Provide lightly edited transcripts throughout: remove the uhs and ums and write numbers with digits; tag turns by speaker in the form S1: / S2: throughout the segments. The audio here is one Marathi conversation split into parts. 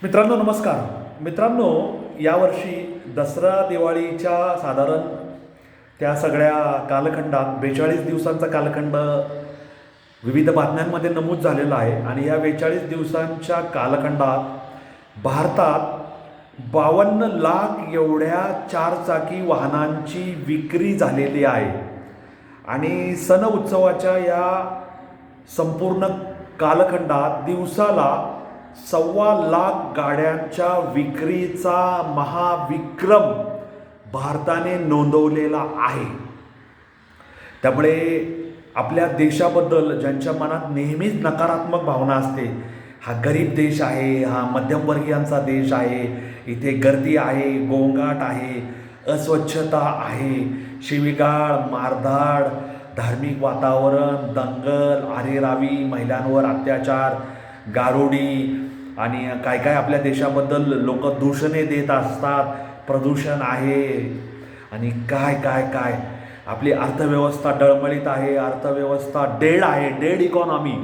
S1: मित्रांनो नमस्कार. मित्रांनो, यावर्षी दसरा दिवाळीच्या साधारण त्या सगळ्या कालखंडात 42 दिवसांचा कालखंड विविध बातम्यांमध्ये नमूद झालेला आहे आणि या 42 दिवसांच्या कालखंडात भारतात 52 लाख एवढ्या चारचाकी वाहनांची विक्री झालेली आहे. आणि सण उत्सवाच्या या संपूर्ण कालखंडात दिवसाला 1.25 लाख गाड्यांच्या विक्रीचा महाविक्रम भारताने नोंदवलेला आहे. त्यामुळे आपल्या देशाबद्दल ज्यांच्या मनात नेहमीच नकारात्मक भावना असते, हा गरीब देश आहे, हा मध्यमवर्गीयांचा देश आहे, इथे गर्दी आहे, गोंगाट आहे, अस्वच्छता आहे, शिवीगाळ, मारधाड, धार्मिक वातावरण, दंगल, आरेरावी, महिलांवर अत्याचार, गारुडी आणि काय काय आपल्या देशाबद्दल लोक दूषणे देत असतात, प्रदूषण आहे आणि काय काय काय आपली अर्थव्यवस्था डळमळीत आहे, अर्थव्यवस्था डेड आहे, डेड इकॉनॉमी,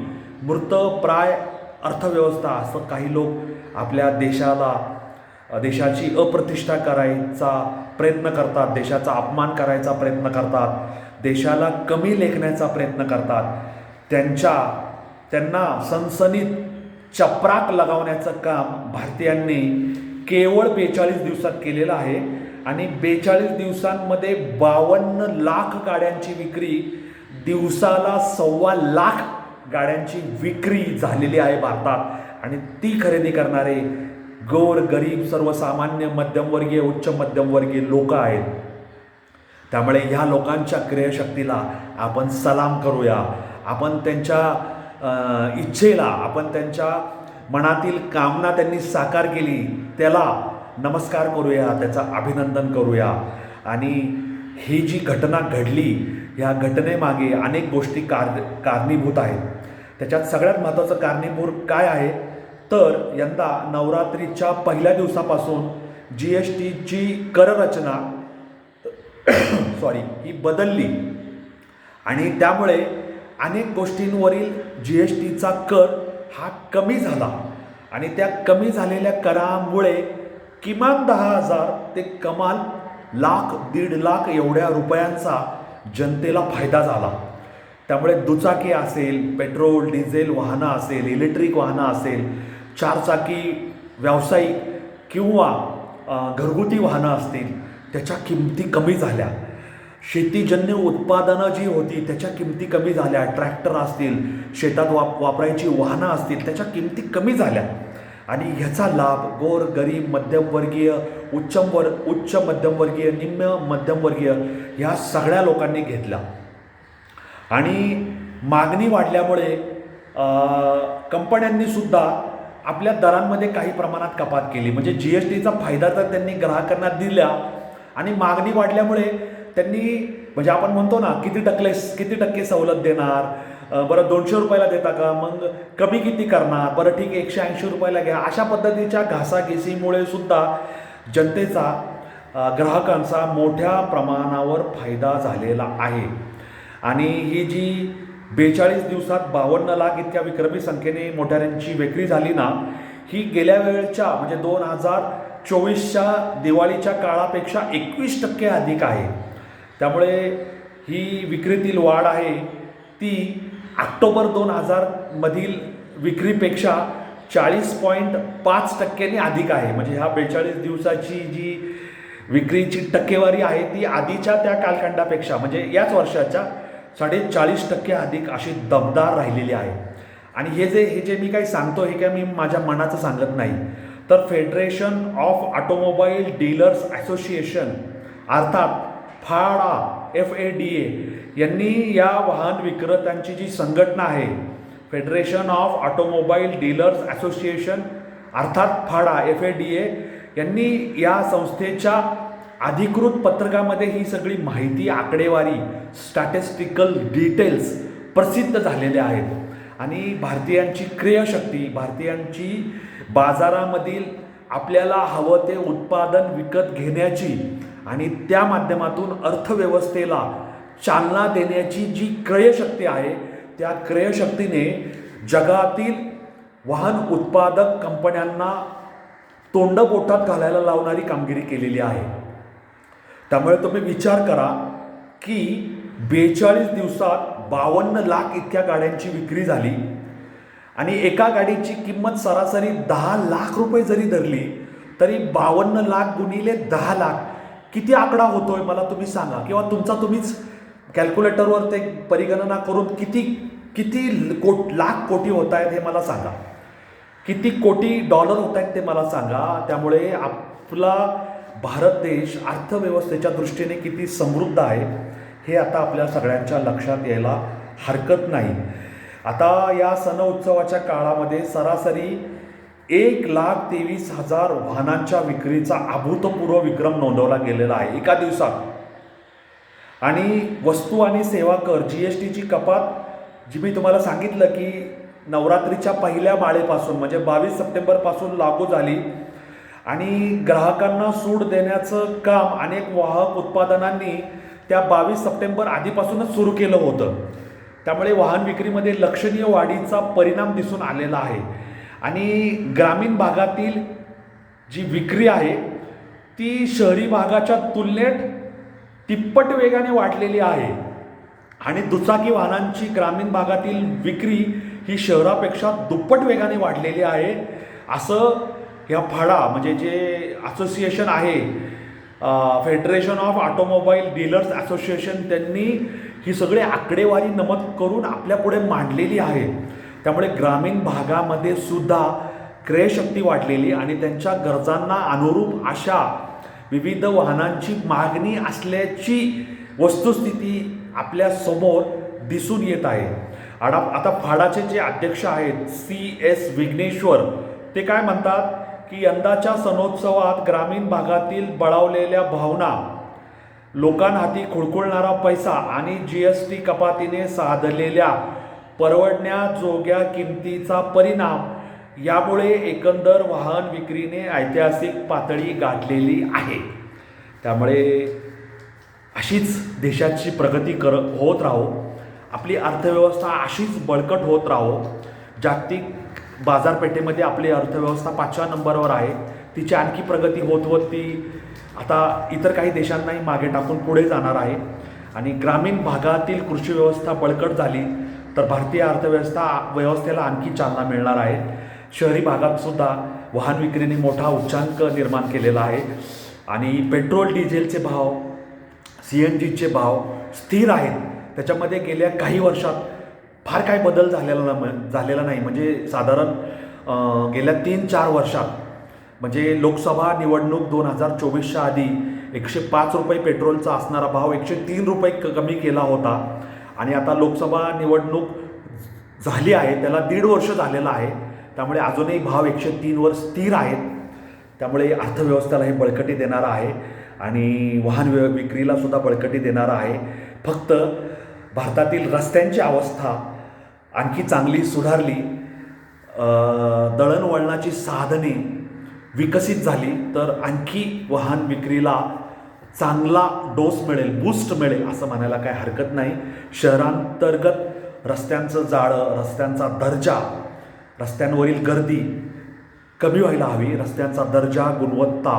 S1: मृतप्राय अर्थव्यवस्था, असं काही लोक आपल्या देशाची अप्रतिष्ठा करायचा प्रयत्न करतात, देशाचा अपमान करायचा प्रयत्न करतात, देशाला कमी लेखण्याचा प्रयत्न करतात. त्यांना सनसनीत चपराक लगावण्याचं काम भारतीयांनी केवळ 42 दिवसात केलेलं आहे. आणि 42 दिवसांमध्ये 52 लाख गाड्यांची विक्री, दिवसाला 1.25 लाख गाड्यांची विक्री झालेली आहे भारतात. आणि ती खरेदी करणारे गोर गरीब सर्वसामान्य मध्यमवर्गीय उच्च मध्यमवर्गीय लोक आहेत. त्यामुळे ह्या लोकांच्या क्रयशक्तीला आपण सलाम करूया. आपण त्यांच्या इच्छेला, आपण त्यांच्या मनातील कामना त्यांनी साकार केली त्याला नमस्कार करूया, त्याचं अभिनंदन करूया. आणि ही जी घटना घडली, ह्या घटनेमागे अनेक गोष्टी कारणीभूत आहेत. त्याच्यात सगळ्यात महत्त्वाचं कारणीभूत काय आहे तर यंदा नवरात्रीच्या पहिल्या दिवसापासून GSTची कररचना ही बदलली आणि त्यामुळे अनेक गोष्टींवरील GSTचा कर हा कमी झाला. आणि त्या कमी झालेल्या करामुळे किमान 10,000 ते कमाल 1,00,000 1.5 लाख एवढ्या रुपयांचा जनतेला फायदा झाला. त्यामुळे दुचाकी असेल, पेट्रोल डिझेल वाहनं असेल, इलेक्ट्रिक वाहनं असेल, चारचाकी व्यावसायिक किंवा घरगुती वाहनं असतील, त्याच्या किमती कमी झाल्या. शेतीजन्य उत्पादनं जी होती त्याच्या किमती कमी झाल्या. ट्रॅक्टर असतील, शेतात वापरायची वाहनं असतील, त्याच्या किमती कमी झाल्या. आणि ह्याचा लाभ गोर गरीब मध्यमवर्गीय उच्च मध्यमवर्गीय निम्न मध्यमवर्गीय ह्या सगळ्या लोकांनी घेतला. आणि मागणी वाढल्यामुळे कंपन्यांनी सुद्धा आपल्या दरांमध्ये काही प्रमाणात कपात केली. म्हणजे GSTचा फायदा तर त्यांनी ग्राहकांना दिला आणि मागणी वाढल्यामुळे त्यांनी, म्हणजे आपण म्हणतो ना, किती टक्के सवलत देणार, बरं 200 रुपयाला देता का, मग कमी किती करणार, बरं ठीक 180 रुपयाला घ्या, अशा पद्धतीच्या घासाघिसीमुळे सुद्धा जनतेचा, ग्राहकांचा मोठ्या प्रमाणावर फायदा झालेला आहे. आणि ही जी 42 दिवसात 52 लाख इतक्या विक्रमी संख्येने मोटारींची विक्री झाली ना, ही गेल्या वेळच्या म्हणजे 2024च्या दिवाळीच्या काळापेक्षा 21% अधिक आहे. त्यामुळे ही विक्रीतील वाढ आहे ती ऑक्टोबर 2000 मधील विक्रीपेक्षा 40.5% अधिक आहे. म्हणजे ह्या 42 दिवसाची जी विक्रीची टक्केवारी आहे ती आधीच्या त्या कालखंडापेक्षा, म्हणजे याच वर्षाच्या 40.5% अधिक अशी दमदार राहिलेली आहे. आणि हे जे मी काही सांगतो हे काय मी माझ्या मनाचं सांगत नाही, तर federation of automobile dealers association अर्थात फाडा FADA यांनी या वाहन विक्रेत्यांची जी संघटना आहे, federation of automobile dealers association अर्थात फाडा FADA यांनी या संस्थेच्या अधिकृत पत्रकामध्ये ही सगळी माहिती, आकडेवारी, स्टॅटिस्टिकल डिटेल्स प्रसिद्ध झालेले आहेत. आणि भारतीयांची क्रयशक्ती, भारतीयांची बाजारामधील आपल्याला हवं ते उत्पादन विकत घेण्याची आणि त्या माध्यमातून अर्थव्यवस्थेला चालना देण्याची जी क्रयशक्ती आहे, त्या क्रयशक्तीने जगातील वाहन उत्पादक कंपन्यांना तोंड बोटात घालायला लावणारी कामगिरी केलेली आहे. त्यामुळे तुम्ही विचार करा की 42 दिवसात 52 लाख इतक्या गाड्यांची विक्री झाली आणि एका गाडीची किंमत सरासरी 10 लाख रुपये जरी धरली तरी 52 लाख गुणिले 10 लाख किती आकडा होतोय मला तुम्ही सांगा, किंवा तुमचा तुम्हीच कॅल्क्युलेटरवर ते परिगणना करून किती लाख कोटी होत आहेत हे मला सांगा, किती कोटी डॉलर होत आहेत ते मला सांगा. त्यामुळे आपला भारत देश अर्थव्यवस्थेच्या दृष्टीने किती समृद्ध आहे हे आता आपल्या सगळ्यांच्या लक्षात यायला हरकत नाही. आता या सण उत्सवाच्या काळामध्ये सरासरी 1,23,000 वाहनांच्या विक्रीचा अभूतपूर्व विक्रम नोंदवला गेलेला आहे एका दिवसात. आणि वस्तू आणि सेवा कर GSTची कपात जी मी तुम्हाला सांगितलं की नवरात्रीच्या पहिल्या माळेपासून म्हणजे 22 सप्टेंबरपासून लागू झाली आणि ग्राहकांना सूट देण्याचं काम अनेक वाहक उत्पादनांनी त्या 22 सप्टेंबर आधीपासूनच सुरू केलं होतं. त्यामुळे वाहन विक्रीमध्ये लक्षणीय वाढीचा परिणाम दिसून आलेला आहे. आणि ग्रामीण भागातील जी विक्री आहे ती शहरी भागाच्या तुलनेत तिप्पट वेगाने वाढलेली आहे. आणि दुचाकी वाहनांची ग्रामीण भागातील विक्री ही शहरापेक्षा दुप्पट वेगाने वाढलेली आहे असं ह्या फाडा म्हणजे जे असोसिएशन आहे federation of automobile dealers association त्यांनी ही सगळी आकडेवारी नमूद करून आपल्यापुढे मांडलेली आहे. त्यामुळे ग्रामीण भागामध्ये सुद्धा क्रयशक्ती वाढलेली आणि त्यांच्या गरजांना अनुरूप अशा विविध वाहनांची मागणी असल्याची वस्तुस्थिती आपल्या समोर दिसून येत आहे. आता फाडाचे जे अध्यक्ष आहेत CS विघ्नेश्वर ते काय म्हणतात की यंदाच्या सणोत्सवात ग्रामीण भागातील बळावलेल्या भावना, लोकांहाती खुळखुळणारा पैसा आणि GST कपातीने साधलेल्या परवडण्याजोग्या किमतीचा परिणाम यामुळे एकंदर वाहन विक्रीने ऐतिहासिक पातळी गाठलेली आहे. त्यामुळे अशीच देशाची प्रगती होत राहो, आपली अर्थव्यवस्था अशीच बळकट होत राहो. जागतिक बाजारपेठेमध्ये आपली अर्थव्यवस्था 5व्या नंबरवर आहे. तिची आणखी प्रगती होत ती आता इतर काही देशांनाही मागे टाकून पुढे जाणार आहे. आणि ग्रामीण भागातील कृषी व्यवस्था बळकट झाली तर भारतीय व्यवस्थेला आणखी चालना मिळणार आहे. शहरी भागात सुद्धा वाहन विक्रीने मोठा उच्चांक निर्माण केलेला आहे. आणि पेट्रोल डिझेलचे भाव, CNGचे भाव स्थिर आहेत. त्याच्यामध्ये गेल्या काही वर्षात फार काही बदल झालेला नाही. म्हणजे साधारण गेल्या 3-4 वर्षात म्हणजे लोकसभा निवडणूक 2024च्या आधी 105 रुपये पेट्रोलचा असणारा भाव 103 रुपये कमी केला होता. आणि आता लोकसभा निवडणूक झाली आहे, त्याला 1.5 वर्ष झालेलं आहे. त्यामुळे अजूनही भाव 103 वर स्थिर आहेत. त्यामुळे अर्थव्यवस्थेला हे बळकटी देणारं आहे आणि वाहन विक्रीला सुद्धा बळकटी देणारं आहे. फक्त भारतातील रस्त्यांची अवस्था आणखी चांगली सुधारली, दळणवळणाची साधने विकसित झाली तर आणखी वाहन विक्रीला चांगला डोस मिळेल, बूस्ट मिळेल असं म्हणायला काही हरकत नाही. शहरांतर्गत रस्त्यांचं जाळं, रस्त्यांचा दर्जा, रस्त्यांवरील गर्दी कमी व्हायला हवी. रस्त्यांचा दर्जा, गुणवत्ता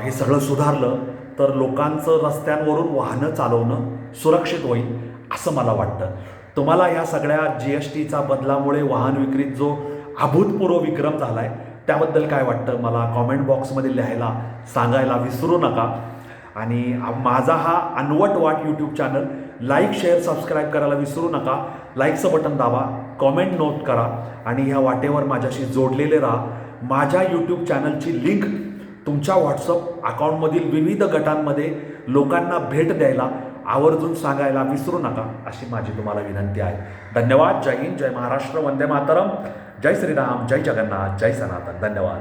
S1: हे सगळं सुधारलं तर लोकांचं रस्त्यांवरून वाहनं चालवणं सुरक्षित होईल असं मला वाटतं. तुम्हाला ह्या सगळ्या GSTचा बदलामुळे वाहन विक्रीत जो अभूतपूर्व विक्रम झाला आहे त्याबद्दल काय वाटतं मला कॉमेंट बॉक्समध्ये लिहायला सांगायला विसरू नका. आणि माझा हा अनवट वाट YouTube channel like, share, subscribe करायला विसरू नका. लाईकचं बटन दाबा, कॉमेंट नोट करा आणि ह्या वाटेवर माझ्याशी जोडलेले राहा. माझ्या यूट्यूब चॅनलची लिंक तुमच्या व्हॉट्सअप अकाउंटमधील विविध गटांमध्ये लोकांना भेट द्यायला आवर्जून सांगायला विसरू नका अशी माझी तुम्हाला विनंती आहे. धन्यवाद. जय हिंद, जय महाराष्ट्र, वंदे मातरम, जय श्रीराम, जय जगन्नाथ, जय सनातन. धन्यवाद.